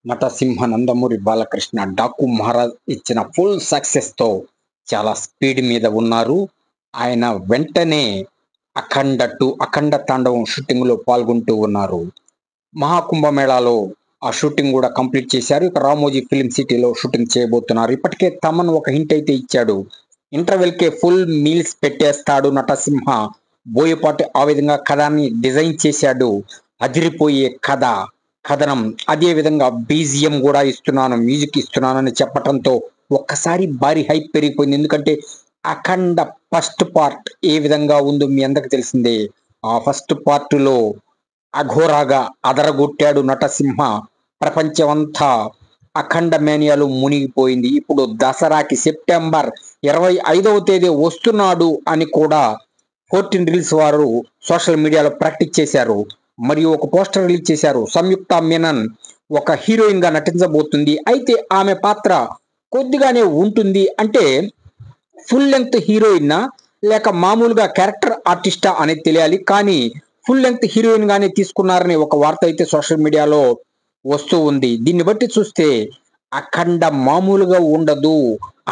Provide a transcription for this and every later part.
నటసింహ నందమూరి బాలకృష్ణ డాకు మహారాజ్ ఇచ్చిన full success తో చాలా స్పీడ్ మీద ఉన్నారు. ఆయన వెంటనే అఖండ తాండవం షూటింగ్ లో పాల్గొంటూ ఉన్నారు. మహాకుంభమేళాలో ఆ షూటింగ్ కూడా కంప్లీట్ చేశారు. ఇక రామోజీ ఫిల్మ్ సిటీలో షూటింగ్ చేయబోతున్నారు. ఇప్పటికే తమన్ ఒక హింట్ అయితే ఇచ్చాడు. ఇంటర్వెల్ కే ఫుల్ మీల్స్ పెట్టేస్తాడు నటసింహ. బోయపాటి ఆ విధంగా కథాన్ని డిజైన్ చేశాడు. అదిరిపోయే కథనం. అదే విధంగా బీజిఎం కూడా ఇస్తున్నాను, మ్యూజిక్ ఇస్తున్నానని చెప్పటంతో ఒక్కసారి భారీ హైప్ పెరిగిపోయింది. ఎందుకంటే అఖండ ఫస్ట్ పార్ట్ ఏ విధంగా ఉందో మీ అందరికి తెలిసిందే. ఆ ఫస్ట్ పార్ట్ లో అఘోరాగా అదరగొట్టాడు నటసింహ. ప్రపంచమంతా అఖండ మేనియాలో మునిగిపోయింది. ఇప్పుడు దసరాకి సెప్టెంబర్ 25వ తేదీ వస్తున్నాడు అని కూడా 14 రీల్స్ వారు సోషల్ మీడియాలో ప్రాక్టీస్ చేశారు. మరియు ఒక పోస్టర్ రిలీజ్ చేశారు. సంయుక్త మీనన్ ఒక హీరోయిన్ గా నటించబోతుంది. అయితే ఆమె పాత్ర కొద్దిగానే ఉంటుంది. అంటే ఫుల్ లెంగ్త్ హీరోయిన్ లేక మామూలుగా క్యారెక్టర్ ఆర్టిస్టా అనేది తెలియాలి. కానీ ఫుల్ లెంగ్త్ హీరోయిన్ గానే తీసుకున్నారని ఒక వార్త అయితే సోషల్ మీడియాలో వస్తూ ఉంది. దీన్ని బట్టి చూస్తే అఖండ మామూలుగా ఉండదు,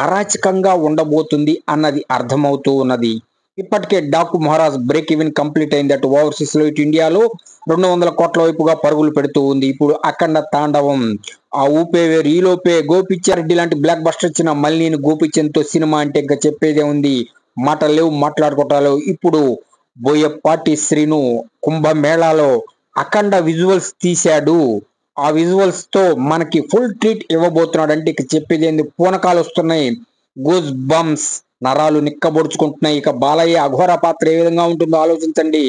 అరాచకంగా ఉండబోతుంది అన్నది అర్థమవుతూ ఉన్నది. ఇప్పటికే Daaku Maharaj break even complete అయింది. అటు ఓవర్సీస్ లో ఇటు ఇండియాలో 200 కోట్ల వైపుగా పరుగులు పెడుతూ ఉంది. ఇప్పుడు అఖండ తాండవం ఆ ఊపే వేరు. ఈలోపే గోపిచ్చారెడ్డి లాంటి బ్లాక్ బస్టర్ ఇచ్చిన మళ్ళీ నేను గోపిచంద్తో సినిమా అంటే ఇంకా చెప్పేదే ఉంది. మాటలు లేవు, మాట్లాడుకోవటాలు. ఇప్పుడు బోయపాటి శ్రీను కుంభమేళాలో అఖండ విజువల్స్ తీశాడు. ఆ విజువల్స్ తో మనకి ఫుల్ ట్రీట్ ఇవ్వబోతున్నాడు. అంటే ఇక చెప్పేది ఏంది, పూనకాలు వస్తున్నాయి, గూస్ బంప్స్, నరాలు నిక్కబొడుచుకుంటున్నాయి. ఇక బాలయ్య అఘోర పాత్ర ఏ విధంగా ఉంటుందో ఆలోచించండి.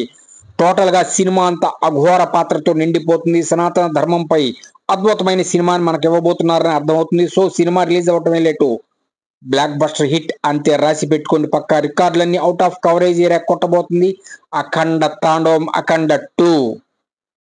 టోటల్ గా సినిమా అంతా అఘోర పాత్రతో నిండిపోతుంది. సనాతన ధర్మంపై అద్భుతమైన సినిమాని మనకు ఇవ్వబోతున్నారని అర్థమవుతుంది. సో సినిమా రిలీజ్ అవ్వటమే లేటు, బ్లాక్ బస్టర్ హిట్ అంతే రాసి పెట్టుకోండి. పక్కా రికార్డులన్నీ అవుట్ ఆఫ్ కవరేజ్ ఏరియా కొట్టబోతుంది అఖండ తాండవం, అఖండ 2.